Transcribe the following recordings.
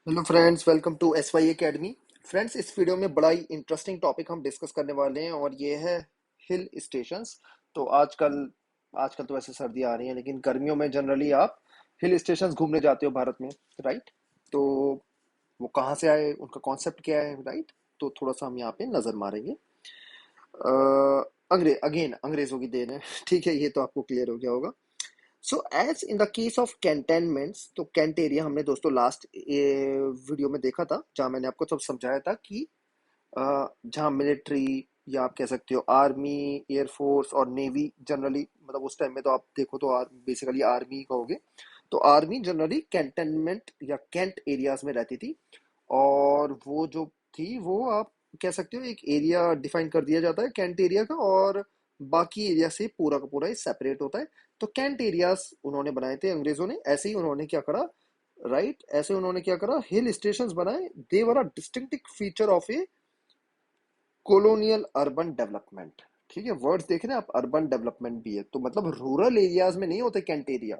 Hello friends, welcome to S Y academy. Friends, इस video में बड़ा ही इंटरेस्टिंग टॉपिक हम डिस्कस करने वाले हैं और ये है हिल स्टेशंस। तो आजकल आजकल तो वैसे सर्दी आ रही है, लेकिन गर्मियों में जनरली आप हिल स्टेशंस घूमने जाते हो भारत में, राइट? तो वो कहाँ से आए, उनका कॉन्सेप्ट क्या है, राइट? तो थोड़ा सा हम यहाँ पे नजर मारेंगे। अंग्रेजों की देन है। ठीक है, ये तो आपको क्लियर हो गया होगा। So as in the case of cantonments, तो कैंट एरिया हमने दोस्तों लास्ट वीडियो में देखा था, जहां मैंने आपको सब समझाया था कि जहां मिलिट्री या आप कह सकते हो आर्मी, एयरफोर्स और नेवी जनरली, मतलब उस टाइम में तो आप देखो तो बेसिकली आर्मी कहोगे। तो आर्मी जनरली कैंटेनमेंट या कैंट एरियाज में रहती थी। और वो जो थी, वो आप कह सकते हो एक एरिया डिफाइन कर दिया जाता है कैंट एरिया का, और बाकी एरिया से पूरा का पूरा सेपरेट होता है। तो कैंट एरियाज उन्होंने बनाए थे अंग्रेजों ने। ऐसे ही उन्होंने क्या करा, राइट? ऐसे उन्होंने क्या करा, हिल स्टेशंस बनाए। They were a distinctive feature of a colonial urban development. ठीक है, वर्ड्स देख रहे हैं आप, अर्बन डेवलपमेंट भी है, तो मतलब रूरल एरियाज में नहीं होते कैंट एरिया,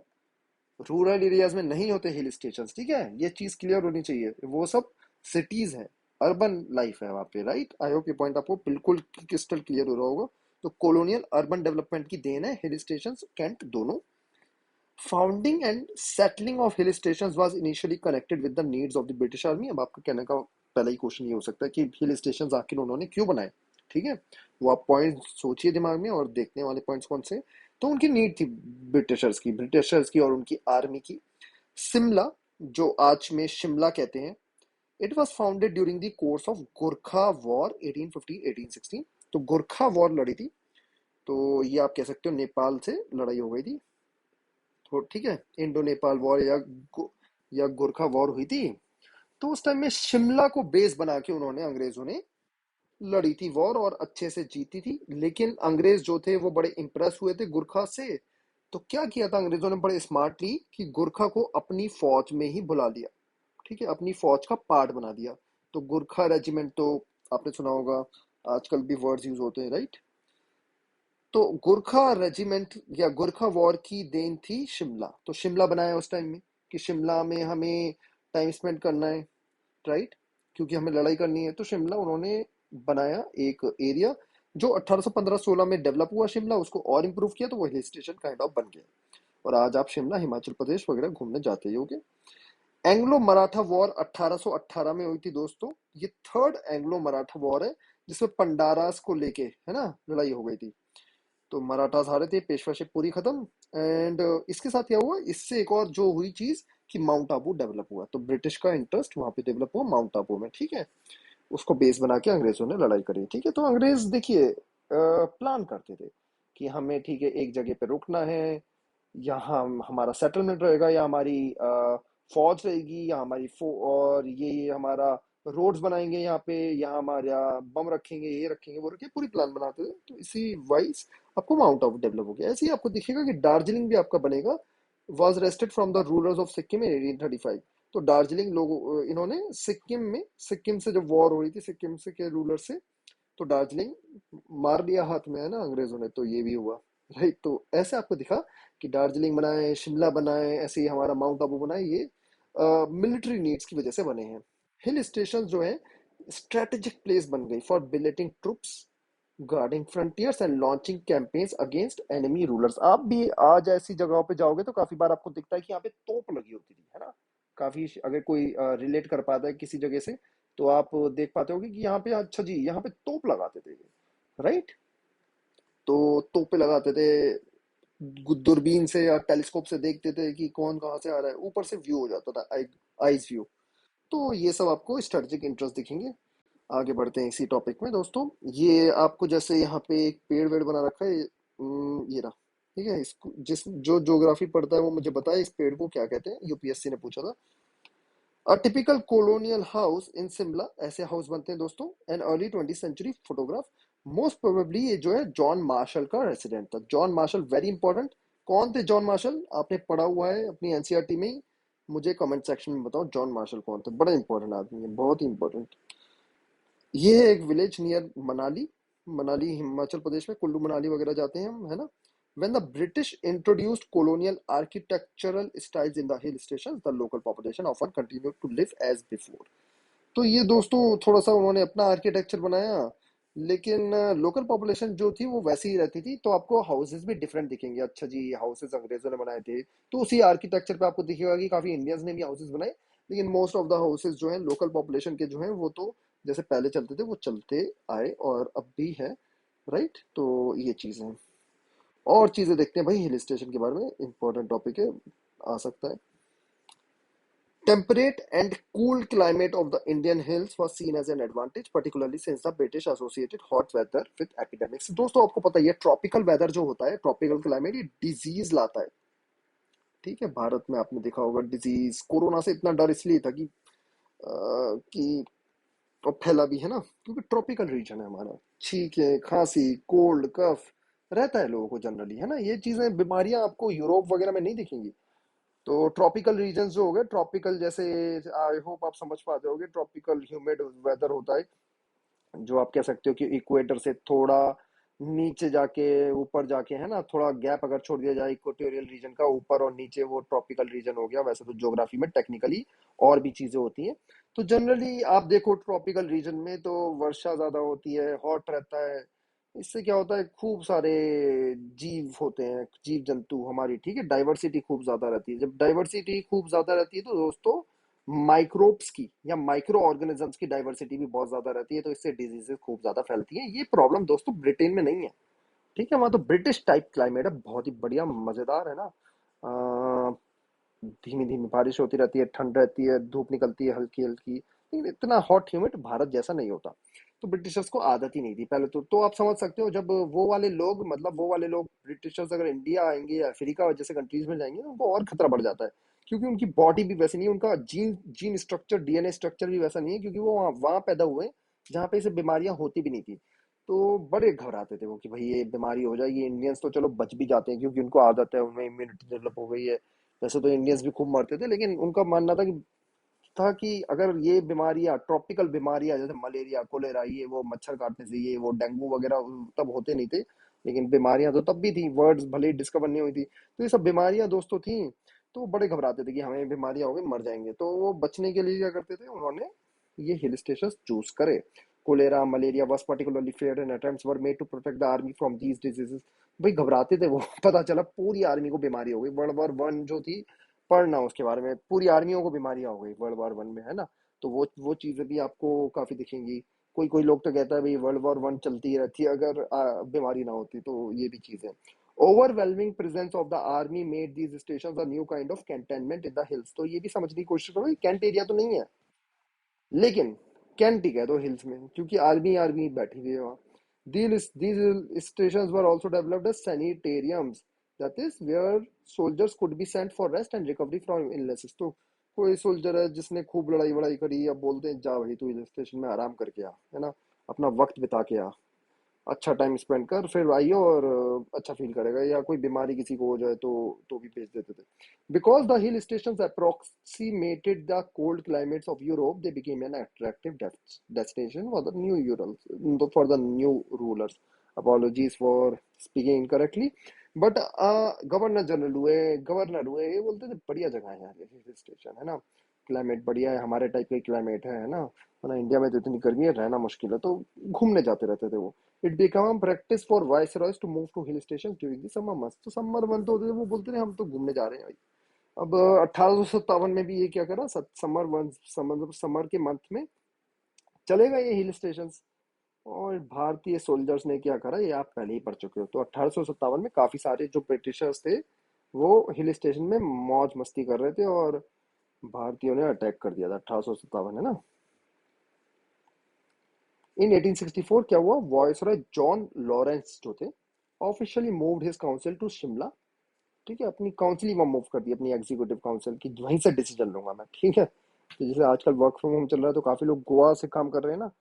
रूरल एरियाज में नहीं होते हिल स्टेशंस। ठीक है, ये चीज क्लियर होनी चाहिए। वो सब सिटीज है, अर्बन लाइफ है वहां पे, राइट? आई होप ये पॉइंट आपको बिल्कुल क्रिस्टल क्लियर हो रहा होगा। तो कॉलोनियल अर्बन डेवलपमेंट की देन है हिल स्टेशंस कैंट दोनों। Founding and settling of hill stations was initially connected with the needs of the British army. अब आपका कहने का पहला ही क्वेश्चन ये हो सकता है कि हिल स्टेशंस आखिर उन्होंने क्यों बनाए। ठीक है, वो आप पॉइंट सोचिए दिमाग में, और देखने वाले पॉइंट्स कौन से हैं। तो उनकी नीड थी ब्रिटिशर्स की और उनकी आर्मी की। शिमला, जो आज में शिमला कहते हैं, it was founded during the course of Gorkha war 1815-1816। तो गोरखा वॉर लड़ी थी, तो ये आप कह सकते हो नेपाल से लड़ाई हो गई थी। तो ठीक है, इंडो नेपाल वॉर या गोरखा वॉर हुई थी। तो उस टाइम में शिमला को बेस बना के उन्होंने, अंग्रेजों ने लड़ी थी वॉर और अच्छे से जीती थी। लेकिन अंग्रेज जो थे वो बड़े इंप्रेस हुए थे गुरखा से। तो क्या किया था अंग्रेजों ने बड़े स्मार्टली, कि गुरखा को अपनी फौज में ही बुला लिया। ठीक है, अपनी फौज का पार्ट बना दिया। तो गुरखा रेजिमेंट तो आपने सुना होगा, आजकल भी वर्ड्स यूज होते हैं, राइट? तो गुरखा रेजिमेंट या गुरखा वॉर की देन थी शिमला। तो शिमला बनाया उस टाइम में कि शिमला में हमें टाइम स्पेंड करना है, राइट? क्योंकि हमें लड़ाई करनी है। तो शिमला उन्होंने बनाया एक एरिया, जो 1815-16 में डेवलप हुआ शिमला, उसको और इम्प्रूव किया, तो वो हिल स्टेशन काइंड ऑफ बन गया। और आज आप शिमला, हिमाचल प्रदेश वगैरह घूमने जाते ही होगे। एंग्लो मराठा वॉर 1818 में हुई थी दोस्तों। ये थर्ड एंग्लो मराठा वॉर है, जिसमें पंडारास को लेके, है ना, लड़ाई हो गई थी। तो मराठास हारे थे, पेशवाशिप पूरी खत्म। एंड इसके साथ क्या हुआ, इससे एक और जो हुई चीज, कि माउंट आबू डेवलप हुआ। तो ब्रिटिश का इंटरेस्ट वहां पे डेवलप हुआ माउंट आबू में। ठीक है, उसको बेस बना के अंग्रेजों ने लड़ाई करी। ठीक है, तो अंग्रेज देखिए प्लान करते थे कि हमें, ठीक है, एक जगह पे रुकना है, यहाँ हमारा सेटलमेंट रहेगा, या हमारी फौज रहेगी, या और ये हमारा रोड्स बनाएंगे यहाँ पे, यहाँ हमारा बम रखेंगे, ये रखेंगे, वो रखेंगे, पूरी प्लान बनाते थे। तो इसी वाइज आपको माउंट आबू डेवलप हो गया। ऐसे ही आपको दिखेगा कि दार्जिलिंग भी आपका बनेगा, was wrested from the rulers of Sikkim in 1835। तो दार्जिलिंग लोग, इन्होंने सिक्किम से जब वॉर हो रही थी, सिक्किम से के रूलर से, तो दार्जिलिंग मार लिया हाथ में, है ना, अंग्रेजों ने। तो ये भी हुआ, राइट? तो ऐसे आपको दिखा कि दार्जिलिंग बनाए, शिमला बनाए, ऐसे ही हमारा माउंट आबू बनाए, ये मिलिट्री नीड्स की वजह से बने हैं। हिल स्टेशन जो है स्ट्रेटेजिक प्लेस बन गई for billeting troops, guarding frontiers and launching campaigns against enemy rulers. आप भी आज ऐसी जगहों पे जाओगे तो काफी बार आपको दिखता है कि यहाँ पे तोप लगी होती थी, है ना? काफी, अगर कोई रिलेट कर पाता है किसी जगह से, तो आप देख पाते होगे कि यहाँ पे, अच्छा जी, यहाँ पे तोप लगाते थे, राइट? तो तोपे लगाते थे, दूरबीन से या टेलीस्कोप से देखते थे कि कौन कहाँ से आ रहा है, ऊपर से व्यू हो जाता था, आइज व्यू। तो ये सब आपको स्ट्रेटेजिक इंटरेस्ट दिखेंगे। आगे बढ़ते हैं इसी टॉपिक में दोस्तों। ये आपको जैसे यहाँ पे एक पेड़ वेड़ बना रखा है, ये रहा। ठीक है, इसको जिस जो ज्योग्राफी पढ़ता है वो मुझे बताए इस पेड़ को क्या कहते हैं, यूपीएससी ने पूछा था। A typical colonial house in Shimla, ऐसे हाउस बनते हैं दोस्तों। An early 20th century photograph, most probably ये जो है जॉन मार्शल का रेसिडेंट था। John Marshall very important. कौन थे जॉन मार्शल? आपने पढ़ा हुआ है अपनी एनसीईआरटी में ही, मुझे कमेंट सेक्शन में बताओ जॉन मार्शल कौन थे। बड़ा इंपॉर्टेंट आदमी है, बहुत ही इंपॉर्टेंट। ये है एक विलेज नियर मनाली। मनाली हिमाचल प्रदेश में, कुल्लू मनाली वगैरह जाते हैं हम, है ना? When the British introduced colonial architectural styles in the hill stations, the local population often continued to live as before. तो ये दोस्तों थोड़ा सा उन्होंने अपना आर्किटेक्चर बनाया, लेकिन लोकल पॉपुलेशन जो थी वो वैसी ही रहती थी। तो आपको हाउसेस भी डिफरेंट दिखेंगे। अच्छा जी, हाउसेस अंग्रेजों ने बनाए थे तो उसी आर्किटेक्चर पे आपको दिखेगा कि काफी इंडियंस ने भी हाउसेस बनाए, लेकिन मोस्ट ऑफ द हाउसेस जो है लोकल पॉपुलेशन के जो है वो तो जैसे पहले चलते थे वो चलते आए और अब भी है। राइट, तो ये चीज है। और चीजें देखते हैं भाई हिल स्टेशन के बारे में, इंपॉर्टेंट टॉपिक है, आ सकता है। Temperate and cool climate of the Indian hills was seen as an advantage, particularly since the British associated hot weather with epidemics. दोस्तों आपको पता ही है ट्रॉपिकल वेदर जो होता है, ट्रॉपिकल क्लाइमेट, ये डिजीज लाता है। ठीक है, भारत में आपने देखा होगा डिजीज, कोरोना से इतना डर इसलिए था कि अब फैला भी है ना, क्योंकि ट्रॉपिकल रीजन है हमारा। छींके, खांसी, कोल्ड, कफ रहता है लोगों को जनरली, है ना। ये चीजें बीमारियां आपको यूरोप वगैरह में नहीं दिखेंगी। तो ट्रॉपिकल रीजन जो हो गए, ट्रॉपिकल जैसे, आई होप आप समझ पाते होगे, ट्रॉपिकल ह्यूमिड वेदर होता है, जो आप कह सकते हो कि इक्वेटर से थोड़ा नीचे जाके ऊपर जाके, है ना, थोड़ा गैप अगर छोड़ दिया जाए इक्वेटोरियल रीजन का, ऊपर और नीचे वो ट्रॉपिकल रीजन हो गया। वैसे तो ज्योग्राफी में टेक्निकली और भी चीजें होती हैं। तो जनरली आप देखो ट्रॉपिकल रीजन में तो वर्षा ज्यादा होती है, हॉट रहता है। इससे क्या होता है, खूब सारे जीव होते हैं, जीव जंतु हमारी, ठीक है, डाइवर्सिटी खूब ज्यादा रहती है। जब डाइवर्सिटी खूब ज्यादा रहती है तो दोस्तों माइक्रोब्स की या माइक्रो ऑर्गेनिजम्स की डाइवर्सिटी भी बहुत ज्यादा रहती है, तो इससे डिजीजेस खूब ज्यादा फैलती हैं। ये प्रॉब्लम दोस्तों ब्रिटेन में नहीं है। ठीक है, वहां तो ब्रिटिश टाइप क्लाइमेट है, बहुत ही बढ़िया मजेदार है ना। धीमी धीमी बारिश होती रहती है, ठंड रहती है, धूप निकलती है हल्की हल्की, लेकिन इतना हॉट ह्यूमिड भारत जैसा नहीं होता। तो ब्रिटिशर्स को आदत ही नहीं थी पहले तो आप समझ सकते हो जब वो वाले लोग, मतलब वो वाले लोग ब्रिटिशर्स अगर इंडिया आएंगे या अफ्रीका जैसे कंट्रीज में जाएंगे तो उनको और खतरा बढ़ जाता है, क्योंकि उनकी बॉडी भी वैसी नहीं है, उनका gene gene structure, DNA structure भी वैसा नहीं है, क्योंकि वो वहां पैदा हुए हैं जहाँ पे इसे बीमारियां होती भी नहीं थी। तो बड़े घबराते थे वो कि भाई ये बीमारी हो जाएगी। इंडियंस तो चलो बच भी जाते हैं क्योंकि उनको आदत है, उनमें इम्यूनिटी डेवलप हो गई है। वैसे तो इंडियंस भी खूब मरते थे, लेकिन उनका मानना था कि अगर ये बीमारियां, ट्रॉपिकल बीमारियां जैसे मलेरिया, कोलेरा, ये वो मच्छर काटने से, ये वो डेंगू वगैरह तब होते नहीं थे, लेकिन बीमारियां तो तब भी थी, वर्ड्स भले ही डिस्कवर नहीं हुई थी। तो ये सब बीमारियां दोस्तों थी। तो वो बड़े घबराते थे कि हमें बीमारियां हो गई, मर जाएंगे। तो वो बचने के लिए क्या करते थे, उन्होंने ये हिल स्टेशन चूज करे। Cholera, malaria was particularly feared and attempts were made to protect the army from these diseases. भाई घबराते थे वो पता चला पूरी आर्मी को बीमारी हो गई, वर्ल्ड वॉर 1 जो थी, पढ़ना उसके बारे में, पूरी आर्मियों को बीमारियां हो गई वर्ल्ड वॉर 1 में, है ना। तो वो चीजें भी आपको काफी दिखेंगी। कोई कोई लोग तो कहता है भाई वर्ल्ड वॉर 1 चलती ही रहती है अगर बीमारी ना होती। तो ये भी चीजें, overwhelming presence of the army made these station a new kind of cantonment in the hills. तो ये भी समझने की कोशिश करो, कैंट एरिया तो नहीं है, लेकिन कैंटी कह दो हिल्स में, क्योंकि आर्मी आर्मी बैठी हुई है वहाँ। These stations were also developed as sanitariums, that is where soldiers could be sent for rest and recovery from illnesses. तो कोई सोल्जर है जिसने खूब लड़ाई वड़ाई करी, अब बोलते हैं जा भाई तू हिल स्टेशन में आराम करके आ, है ना, अपना वक्त बिता के आ, अच्छा टाइम स्पेंड कर, फिर आइए और अच्छा फील करेगा। या कोई बीमारी किसी को हो जाए तो भी भेज देते थे। Because the hill station approximated the cold climates of Europe, they became an attractive destination for the new rulers. Apologies for speaking incorrectly, but governor हुए ये बोलते थे बढ़िया जगह है यार ये हिल स्टेशन, है ना, क्लाइमेट बढ़िया है, हमारे टाइप का क्लाइमेट है ना। वरना इंडिया में तो इतनी गर्मी है, रहना मुश्किल है। तो घूमने जाते रहते थे वो। It became practice for viceroys to move to hill station during the summer months. तो समर मंथ होते थे, वो बोलते थे हम तो घूमने जा रहे हैं भाई। अब 1857 में भी ये क्या करा, समर के मंथ में चलेगा ये हिल स्टेशन। और भारतीय सोल्जर्स ने क्या करा, ये आप पहले ही पढ़ चुके हो। तो 1857 में काफी सारे जो ब्रिटिशर्स थे वो हिल स्टेशन में मौज मस्ती कर रहे थे, और भारतीयों ने अटैक कर दिया था। 1857 है ना। इन 1864 क्या हुआ, वॉयसरॉय जॉन लॉरेंस जो थे officially moved his council to Shimla. ठीक है, अपनी काउंसिल ही वहां मूव कर दी, अपनी एग्जीक्यूटिव काउंसिल की, वहीं से डिसीजन लूंगा मैं। ठीक है, तो जैसे आजकल वर्क फ्रॉम होम चल रहा है तो काफी लोग गोवा से काम कर रहे हैं ना।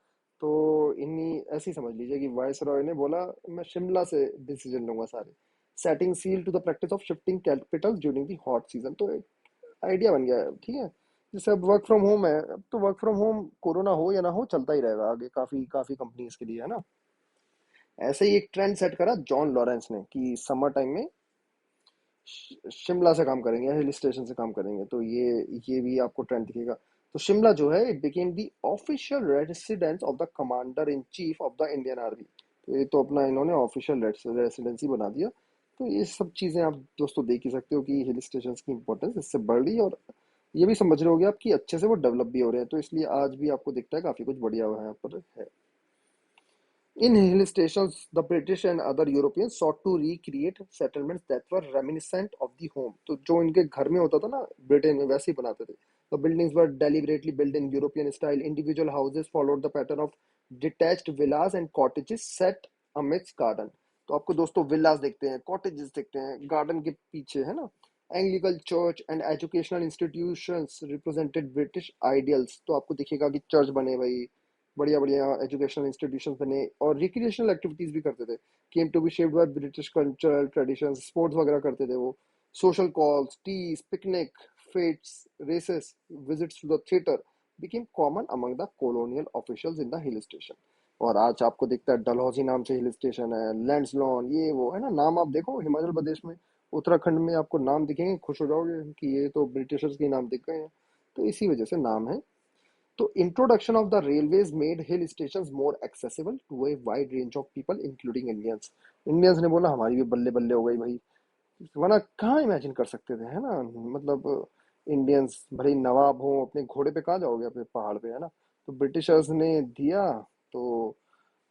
तो इन्हीं ऐसे ही समझ लीजिए कि वायस रॉय ने बोला मैं शिमला से डिसीजन लूंगा सारे। Setting seal to the practice of shifting capital during the hot season. तो एक आइडिया बन गया है। ठीक है, जैसे अब वर्क फ्रॉम होम है, अब तो वर्क फ्रॉम होम कोरोना हो या ना हो चलता ही रहेगा आगे, काफी काफी कंपनीज के लिए, है ना। ऐसे ही एक ट्रेंड सेट करा जॉन लॉरेंस ने कि समर टाइम में शिमला से काम करेंगे या हिल स्टेशन से काम करेंगे, तो ये भी आपको ट्रेंड दिखेगा। तो शिमला जो है it became the official residence of the commander in chief of the Indian army. तो ये तो अपना इन्होंने ऑफिशियल रेसिडेंसी बना दिया। तो ये सब चीजें आप दोस्तों देख ही सकते हो कि हिल स्टेशन की इंपॉर्टेंस इससे बढ़ रही है, और ये भी समझ रहे होगे आप कि अच्छे से वो डेवलप भी हो रहे हैं, तो इसलिए आज भी आपको दिखता है काफी कुछ बढ़िया हुआ है यहाँ पर है। In hill stations, the British and other Europeans sought to recreate settlements that were reminiscent of the home. तो जो इनके घर में होता था ना ब्रिटेन में, वैसे ही बनाते थे। The buildings were deliberately built in European style. Individual houses followed the pattern of detached villas and cottages set amidst garden. तो आपको दोस्तों विलास देखते हैं, कॉटेजेस देखते हैं गार्डन के पीछे, है ना। Anglican church and educational institutions represented British ideals. तो आपको दिखेगा कि चर्च बने भाई, बढ़िया बढ़िया एजुकेशनल इंस्टीट्यूशन बने, और रिक्रिएशनल एक्टिविटीज भी करते थे। Came to be shaped by British cultural traditions, sports वगैरह करते थे वो। Social calls, teas, picnic, fetes, races, visits to the theatre became common among the colonial officials in the hill station. और आज आपको दिखता है डलहौजी नाम से हिल स्टेशन है, लैंड्सलॉन, ये वो है ना, नाम आप देखो हिमाचल प्रदेश में, उत्तराखंड में आपको नाम दिखेंगे, खुश हो जाओगे कि ये तो ब्रिटिशर्स के नाम दिख गए हैं। तो इसी वजह से नाम है। तो introduction of the railways made hill stations more accessible to a wide range of people including Indians. Indians ने बोला हमारी भी बल्ले बल्ले हो गई भाई, वरना कहाँ इमेजिन कर सकते थे, है ना। मतलब इंडियंस भले ही नवाब हो, अपने घोड़े पे कहाँ जाओगे, अपने पहाड़ पे, है ना। तो ब्रिटिशर्स ने दिया। तो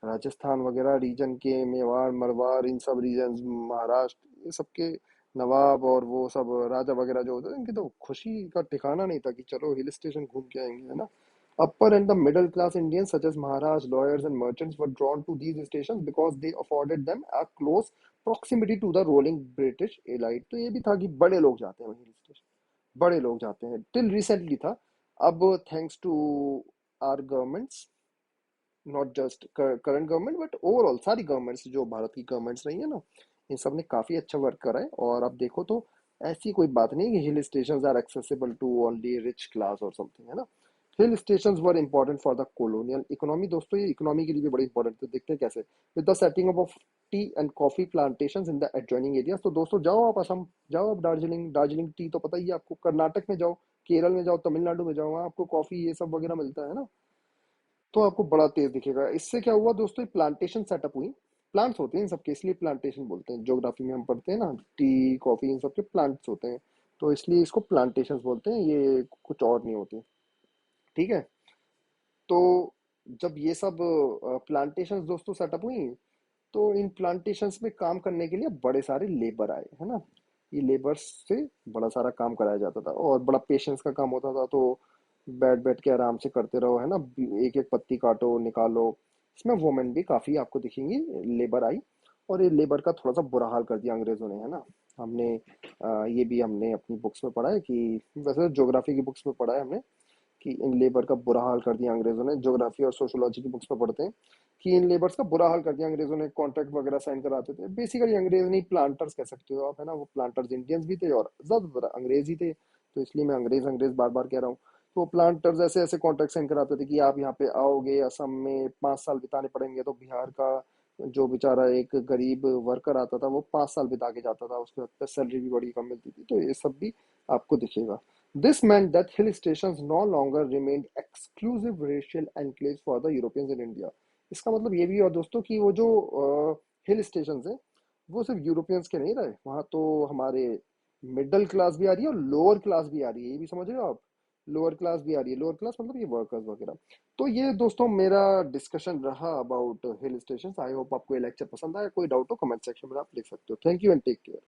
राजस्थान वगैरह रीजन के, मेवाड़ मरवाड़ इन सब रीजन, महाराष्ट्र, ये सब के नवाब और वो सब राजा वगैरह जो होते थे, इनकी तो खुशी का ठिकाना नहीं था कि चलो हिल स्टेशन घूम के आएंगे, है ना। Upper and the middle class Indians such as Maharaj, lawyers and merchants were drawn to these stations because they afforded them a close proximity to the rolling British elite। तो ये भी था कि बड़े लोग जाते हैं हिल स्टेशन, बड़े लोग जाते हैं, टिल रिसेंटली था। अब thanks to our governments, not just current government but overall सारी गवर्नमेंट्स जो भारत की गवर्नमेंट्स रही है ना, इन सब ने काफी अच्छा वर्क करा है। और अब देखो तो ऐसी कोई बात नहीं कि hill station are accessible to only rich class और समथिंग, है ना। Hill stations were important for the colonial economy. दोस्तों ये इकोनॉमी के लिए भी बड़े इंपॉर्टेंट थे, देखते हैं कैसे। With the setting up of T and coffee plantations in the adjoining areas. तो दोस्तों जाओ आप असम, जाओ आप दार्जिलिंग, दार्जिलिंग टी तो पता ही है आपको, कर्नाटक में जाओ, केरल में जाओ, तमिलनाडु में जाओ, वहाँ आपको कॉफी ये सब वगैरह मिलता है ना। तो आपको बड़ा तेज दिखेगा। इससे क्या हुआ दोस्तों, प्लांटेशन सेटअप हुई। प्लांट्स होते हैं इन सबके, इसलिए प्लांटेशन बोलते हैं, ज्योग्राफी में हम पढ़ते हैं ना, टी कॉफी इन सबके प्लांट्स होते हैं, तो इसलिए इसको प्लांटेशन बोलते हैं, ये कुछ और नहीं होती। ठीक है। तो जब ये सब प्लांटेशंस दोस्तों सेटअप हुई, तो इन प्लांटेशंस में काम करने के लिए बड़े सारे लेबर आए, है ना। ये लेबर्स से बड़ा सारा काम कराया जाता था और बड़ा पेशेंस का काम होता था। तो बैठ बैठ के आराम से करते रहो, है ना, एक एक पत्ती काटो निकालो। इसमें वुमेन भी काफी आपको दिखेंगी, लेबर आई। और ये लेबर का थोड़ा सा बुरा हाल कर दिया अंग्रेजों ने, है ना। हमने ये भी हमने अपनी बुक्स में पढ़ा है कि, वैसे ज्योग्राफी की बुक्स में पढ़ा है हमने, कि इन लेबर का बुरा हाल कर दिया अंग्रेजों ने। ज्योग्राफी और सोशोलॉजी की बुक्स में पढ़ते हैं कि इन लेबर्स का बुरा हाल कर दिया अंग्रेजों ने, कॉन्ट्रैक्ट वगैरह साइन कराते थे। बेसिकली अंग्रेज नहीं, प्लांटर्स कह सकते हो आप, है ना। वो प्लांटर्स इंडियंस भी थे और ज्यादातर अंग्रेज ही थे, तो इसलिए मैं अंग्रेज अंग्रेज बार बार कह रहा हूँ। तो प्लांटर्स ऐसे ऐसे कॉन्ट्रैक्ट साइन कराते थे कि आप यहाँ पे आओगे, असम में 5 साल बिताने पड़ेंगे। तो बिहार का जो बेचारा एक गरीब वर्कर आता था वो 5 साल बिता के जाता था, उसके बाद सैलरी भी बड़ी कम मिलती थी। तो ये सब भी आपको दिखेगा। This meant that hill stations no longer remained exclusive racial enclaves for the Europeans in India। इसका मतलब ये भी है दोस्तों कि वो जो हिल स्टेशन हैं वो सिर्फ यूरोपियंस के नहीं रहे, वहाँ तो हमारे मिडिल क्लास भी आ रही है और लोअर क्लास भी आ रही है, ये भी समझ रहे हो आप। लोअर क्लास भी आ रही है, लोअर क्लास मतलब ये वर्कर्स वगैरह। तो ये दोस्तों मेरा डिस्कशन रहा about hill station. I hope आपको ये लेक्चर पसंद आया। कोई डाउट हो कमेंट सेक्शन में आप लिख सकते हो। Thank you and take care.